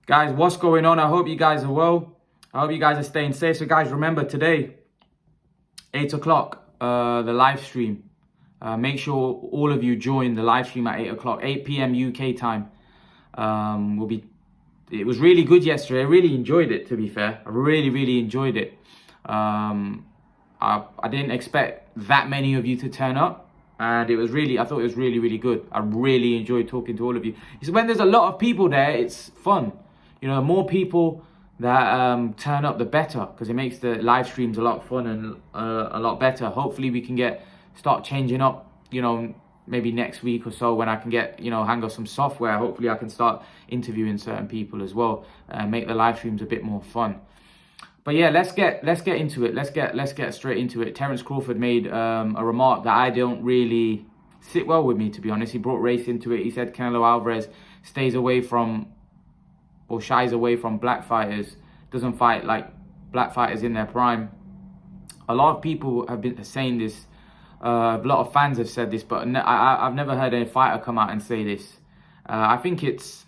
Guys, what's going on? I hope you guys are well. I hope you guys are staying safe. So guys, remember today, 8 o'clock, the live stream. Make sure all of you join the live stream at 8 o'clock, 8 p.m. UK time. It was really good yesterday. I really enjoyed it, to be fair. I really enjoyed it. I didn't expect that many of you to turn up. And I thought it was really good. I really enjoyed talking to all of you. So when there's a lot of people there, it's fun. You know, the more people that turn up, the better, because it makes the live streams a lot fun and a lot better. Hopefully we can start changing up, you know, maybe next week or so when I can hang up some software. Hopefully I can start interviewing certain people as well and make the live streams a bit more fun. But yeah, let's get into it. Let's get straight into it. Terence Crawford made a remark that I don't really sit well with me, to be honest. He brought race into it. He said Canelo Alvarez stays away from or shies away from black fighters, doesn't fight like black fighters in their prime. A lot of people have been saying this. A lot of fans have said this, but I've never heard a fighter come out and say this. I don't think it's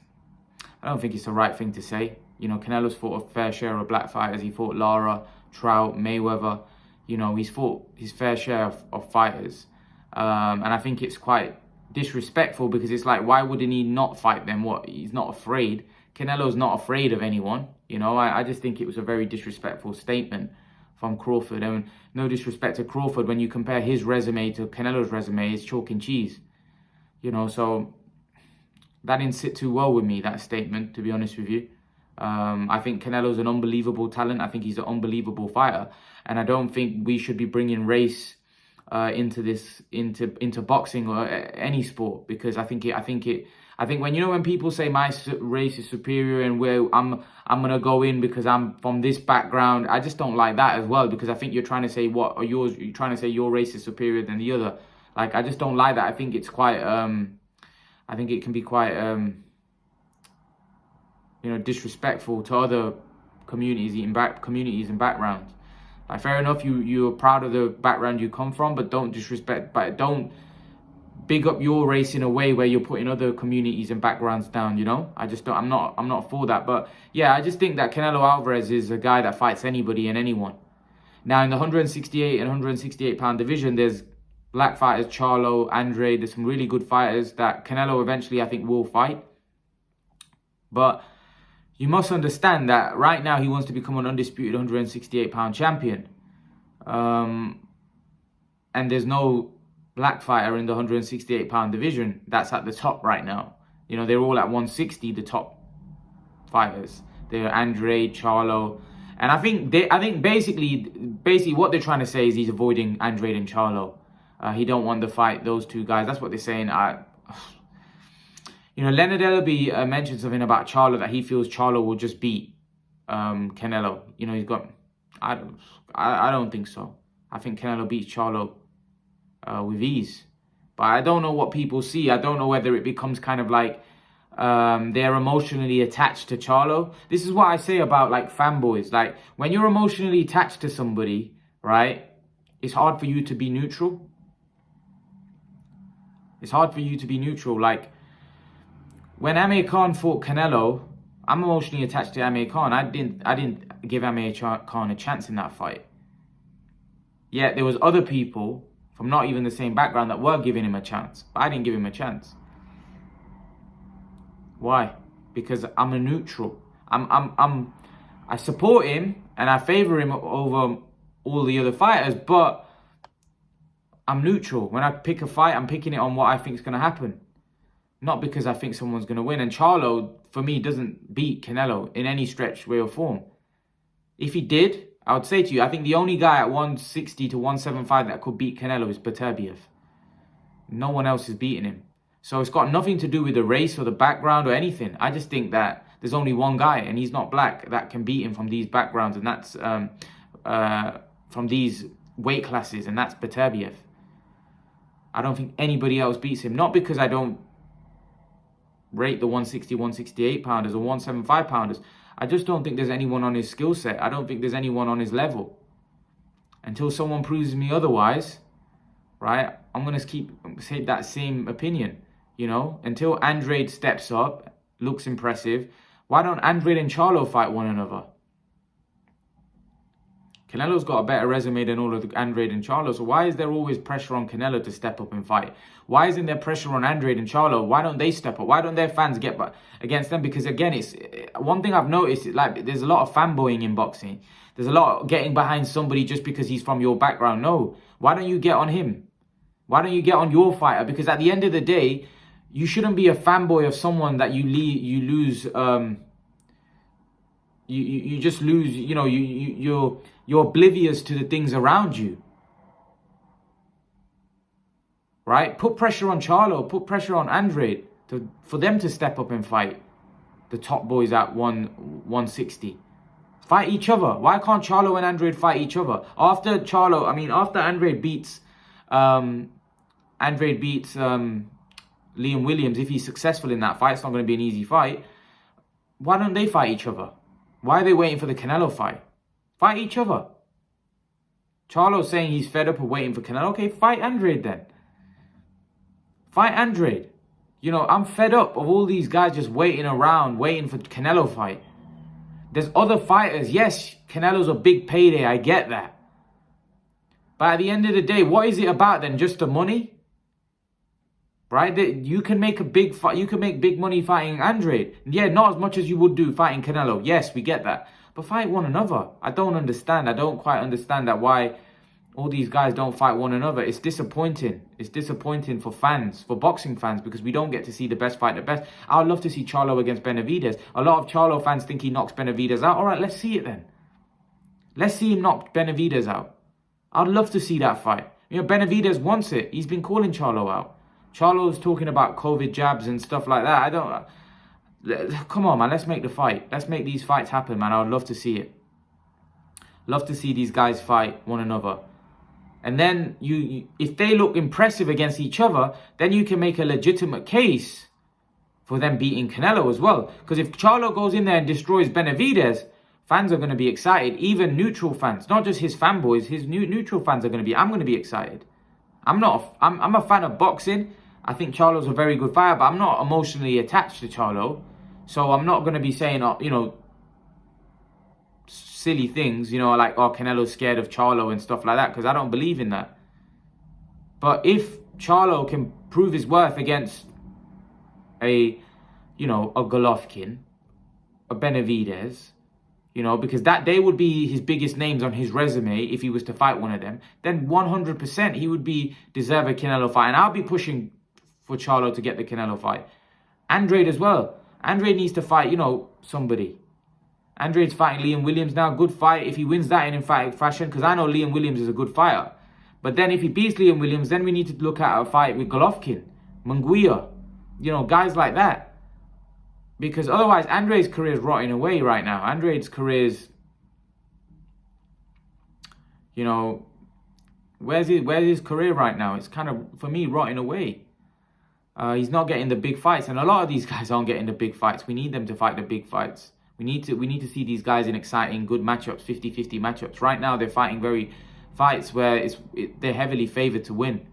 the right thing to say. You know, Canelo's fought a fair share of black fighters. He fought Lara, Trout, Mayweather. You know, he's fought his fair share of fighters. And I think it's quite disrespectful, because it's like, why wouldn't he not fight them? What? He's not afraid. Canelo's not afraid of anyone. You know, I just think it was a very disrespectful statement from Crawford. And no disrespect to Crawford, when you compare his resume to Canelo's resume, it's chalk and cheese. You know, so that didn't sit too well with me, that statement, to be honest with you. I think Canelo's an unbelievable talent. I think he's an unbelievable fighter. And I don't think we should be bringing race into boxing or any sport, because I think when people say my race is superior and where I'm gonna go in because I'm from this background, I just don't like that as well, because I think you're trying to say you're trying to say your race is superior than the other. Like, I just don't like that. I think it's quite I think it can be quite disrespectful to other communities and backgrounds. Like, fair enough, you're proud of the background you come from, but don't don't big up your race in a way where you're putting other communities and backgrounds down, you know? I'm not for that. But yeah, I just think that Canelo Alvarez is a guy that fights anybody and anyone. Now, in the 168 and 168 pound division, there's black fighters, Charlo, Andrade. There's some really good fighters that Canelo eventually, I think, will fight. But you must understand that right now he wants to become an undisputed 168 pound champion. And there's no black fighter in the 168 pound division that's at the top right now. You know, they're all at 160, the top fighters. They're Andrade, Charlo. And I think basically what they're trying to say is he's avoiding Andrade and Charlo. He don't want to fight those two guys. That's what they're saying. Leonard Ellerby mentioned something about Charlo, that he feels Charlo will just beat Canelo. You know, he's got... I don't think so. I think Canelo beats Charlo with ease. But I don't know what people see. I don't know whether it becomes kind of like they're emotionally attached to Charlo. This is what I say about, like, fanboys. Like, when you're emotionally attached to somebody, right, it's hard for you to be neutral. It's hard for you to be neutral. Like, when Amir Khan fought Canelo, I'm emotionally attached to Amir Khan. I didn't give Amir Khan a chance in that fight. Yet there was other people from not even the same background that were giving him a chance. But I didn't give him a chance. Why? Because I'm a neutral. I support him and I favor him over all the other fighters, but I'm neutral. When I pick a fight, I'm picking it on what I think is going to happen. Not because I think someone's going to win. And Charlo, for me, doesn't beat Canelo in any stretch, way or form. If he did, I would say to you, I think the only guy at 160 to 175 that could beat Canelo is Beterbiev. No one else is beating him. So it's got nothing to do with the race or the background or anything. I just think that there's only one guy, and he's not black, that can beat him from these backgrounds. And that's from these weight classes, and that's Beterbiev. I don't think anybody else beats him. Not because I don't rate the 160, 168 pounders or 175 pounders. I just don't think there's anyone on his skill set. I don't think there's anyone on his level. Until someone proves me otherwise, right, I'm going to keep that same opinion, you know. Until Andrade steps up, looks impressive, Why don't Andrade and Charlo fight one another? Canelo's got a better resume than all of the Andrade and Charlo. So why is there always pressure on Canelo to step up and fight? Why isn't there pressure on Andrade and Charlo? Why don't they step up? Why don't their fans get back against them? Because again, it's one thing I've noticed. Like there's a lot of fanboying in boxing. There's a lot of getting behind somebody just because he's from your background. No, why don't you get on him? Why don't you get on your fighter? Because at the end of the day, you shouldn't be a fanboy of someone that you lose. You just lose. You know, you're oblivious to the things around you. Right? Put pressure on Charlo. Put pressure on Andrade for them to step up and fight the top boys at 160. Fight each other. Why can't Charlo and Andrade fight each other? After Andrade beats Liam Williams, if he's successful in that fight, it's not going to be an easy fight. Why don't they fight each other? Why are they waiting for the Canelo fight? Fight each other. Charlo's saying he's fed up of waiting for Canelo. Okay, fight Andrade then. Fight Andrade. You know, I'm fed up of all these guys just waiting around, waiting for Canelo fight. There's other fighters. Yes, Canelo's a big payday. I get that. But at the end of the day, what is it about then? Just the money? Right? You can make a big fight. You can make big money fighting Andrade. Yeah, not as much as you would do fighting Canelo. Yes, we get that. But fight one another. I don't understand. I don't quite understand that why all these guys don't fight one another. It's disappointing. It's disappointing for fans, for boxing fans, because we don't get to see the best fight the best. I would love to see Charlo against Benavidez. A lot of Charlo fans think he knocks Benavidez out. All right, let's see it then. Let's see him knock Benavidez out. I'd love to see that fight. You know, Benavidez wants it. He's been calling Charlo out. Charlo's talking about COVID jabs and stuff like that. Come on, man. Let's make the fight. Let's make these fights happen, man. I would love to see it. Love to see these guys fight one another. And then if they look impressive against each other, then you can make a legitimate case for them beating Canelo as well. Because if Charlo goes in there and destroys Benavidez, fans are going to be excited. Even neutral fans, not just his fanboys, his neutral fans are going to be. I'm going to be excited. I'm a fan of boxing. I think Charlo's a very good fighter, but I'm not emotionally attached to Charlo. So I'm not going to be saying, silly things, like, Canelo's scared of Charlo and stuff like that, because I don't believe in that. But if Charlo can prove his worth against a Golovkin, a Benavidez, because that they would be his biggest names on his resume if he was to fight one of them, then 100% he would deserve a Canelo fight. And I'll be pushing for Charlo to get the Canelo fight. Andrade as well. Andrade needs to fight, somebody. Andrade's fighting Liam Williams now. Good fight if he wins that in emphatic fashion, because I know Liam Williams is a good fighter. But then if he beats Liam Williams, then we need to look at a fight with Golovkin, Munguia, guys like that. Because otherwise, Andrade's career is rotting away right now. Andrade's career is, where's his career right now? It's kind of, for me, rotting away. He's not getting the big fights, and a lot of these guys aren't getting the big fights. We need them to fight the big fights. We need to see these guys in exciting, good matchups, 50-50 matchups. Right now, they're fighting fights where they're heavily favored to win.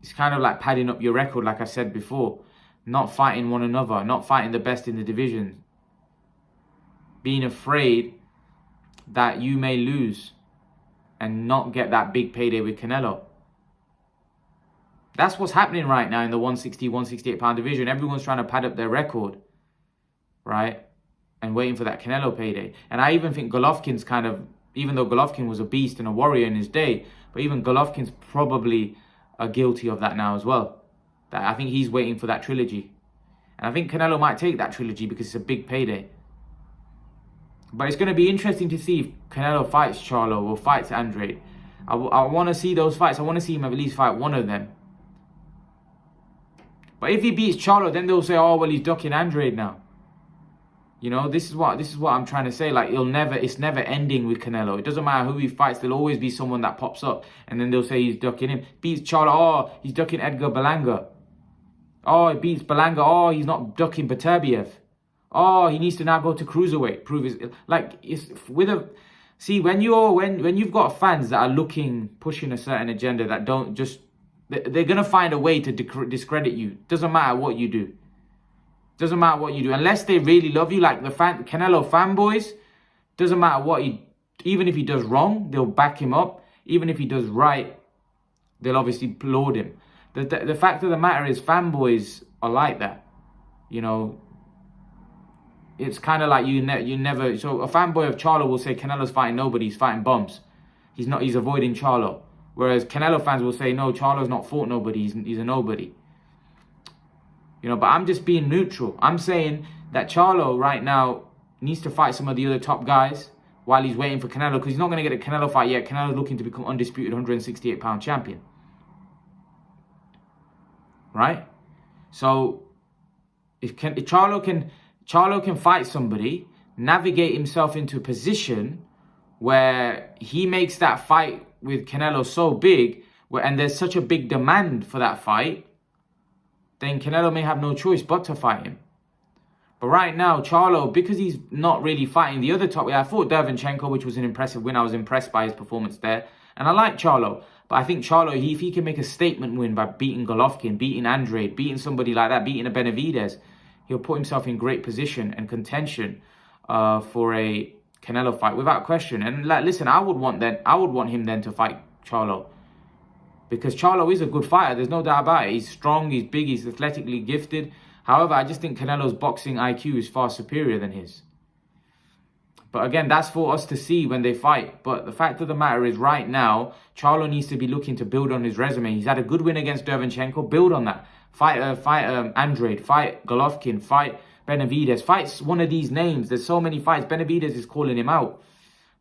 It's kind of like padding up your record, like I said before. Not fighting one another, not fighting the best in the division. Being afraid that you may lose and not get that big payday with Canelo. That's what's happening right now in the 160, 168 pound division. Everyone's trying to pad up their record, right? And waiting for that Canelo payday. And I even think Golovkin's even though Golovkin was a beast and a warrior in his day, but even Golovkin's probably guilty of that now as well. I think he's waiting for that trilogy. And I think Canelo might take that trilogy because it's a big payday. But it's going to be interesting to see if Canelo fights Charlo or fights Andrade. I want to see those fights. I want to see him at least fight one of them. But if he beats Charlo, then they'll say, oh, well, he's ducking Andrade now. This is what I'm trying to say. Like, it's never ending with Canelo. It doesn't matter who he fights. There'll always be someone that pops up. And then they'll say he's ducking him. Beats Charlo. Oh, he's ducking Edgar Berlanga. Oh, he beats Berlanga. Oh, he's not ducking Beterbiev. Oh, he needs to now go to cruiserweight. Prove his... Like, it's with a... See, when you've got fans that are pushing a certain agenda that don't just... They're going to find a way to discredit you. Doesn't matter what you do. Doesn't matter what you do. Unless they really love you, like the Canelo fanboys, doesn't matter what even if he does wrong, they'll back him up. Even if he does right, they'll obviously applaud him. The fact of the matter is, fanboys are like that. You know, it's kind of like you never. So a fanboy of Charlo will say Canelo's fighting nobody, he's fighting bums. He's avoiding Charlo. Whereas Canelo fans will say, no, Charlo's not fought nobody, he's a nobody. You know, but I'm just being neutral. I'm saying that Charlo right now needs to fight some of the other top guys while he's waiting for Canelo, because he's not going to get a Canelo fight yet. Canelo's looking to become undisputed 168-pound champion. Right? So if Charlo can fight somebody, navigate himself into a position where he makes that fight with Canelo so big, and there's such a big demand for that fight, then Canelo may have no choice but to fight him. But right now, Charlo, because he's not really fighting the other top, I fought Derevyanchenko, which was an impressive win. I was impressed by his performance there. And I like Charlo. But I think Charlo, if he can make a statement win by beating Golovkin, beating Andrade, beating somebody like that, beating a Benavidez, he'll put himself in great position and contention for a Canelo fight, without question. And like, listen, I would want him then to fight Charlo. Because Charlo is a good fighter, there's no doubt about it. He's strong, he's big, he's athletically gifted. However, I just think Canelo's boxing IQ is far superior than his. But again, that's for us to see when they fight. But the fact of the matter is, right now, Charlo needs to be looking to build on his resume. He's had a good win against Derevyanchenko. Build on that. Fight Andrade, fight Golovkin, fight Benavidez. Fight one of these names. There's so many fights. Benavidez is calling him out.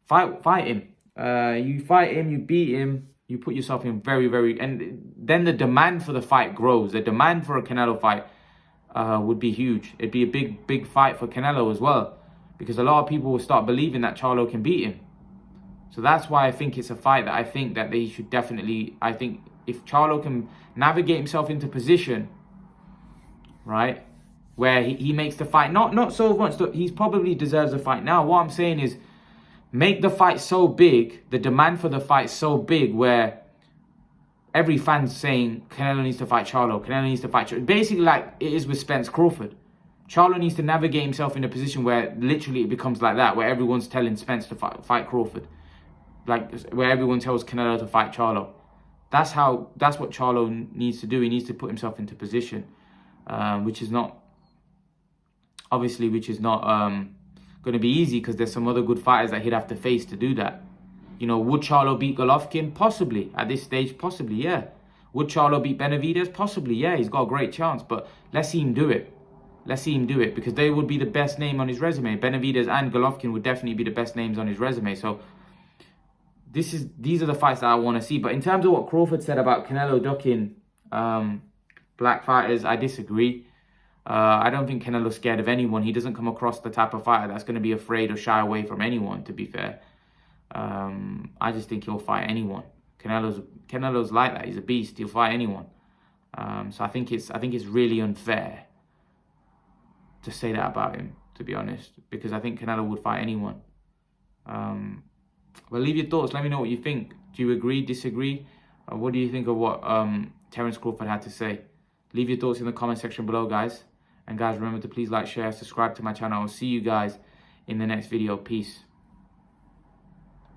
Fight him. You fight him, you beat him. You put yourself in very... And then the demand for the fight grows. The demand for a Canelo fight would be huge. It'd be a big fight for Canelo as well. Because a lot of people will start believing that Charlo can beat him. So that's why I think it's a fight that I think that they should definitely... I think if Charlo can navigate himself into position, right, where he makes the fight... Not so much that he probably deserves a fight now. What I'm saying is, make the fight so big, the demand for the fight so big, where every fan's saying Canelo needs to fight Charlo, Canelo needs to fight Charlo. Basically like it is with Spence Crawford. Charlo needs to navigate himself in a position where literally it becomes like that, where everyone's telling Spence to fight Crawford. Like, where everyone tells Canelo to fight Charlo. That's what Charlo needs to do. He needs to put himself into position, which is not going to be easy, because there's some other good fighters that he'd have to face to do that. You know, would Charlo beat Golovkin? Possibly. At this stage, possibly, yeah. Would Charlo beat Benavidez? Possibly, yeah. He's got a great chance, but let's see him do it. Let's see him do it, because they would be the best name on his resume. Benavidez and Golovkin would definitely be the best names on his resume. So these are the fights that I want to see. But in terms of what Crawford said about Canelo ducking black fighters, I disagree. I don't think Canelo's scared of anyone. He doesn't come across the type of fighter that's going to be afraid or shy away from anyone, to be fair. I just think he'll fight anyone. Canelo's like that. He's a beast. He'll fight anyone. So I think it's really unfair to say that about him, to be honest, because I think Canelo would fight anyone. But leave your thoughts. Let me know what you think. Do you agree, disagree? What do you think of what Terence Crawford had to say? Leave your thoughts in the comment section below, guys. And guys, remember to please like, share, subscribe to my channel. I'll see you guys in the next video. Peace.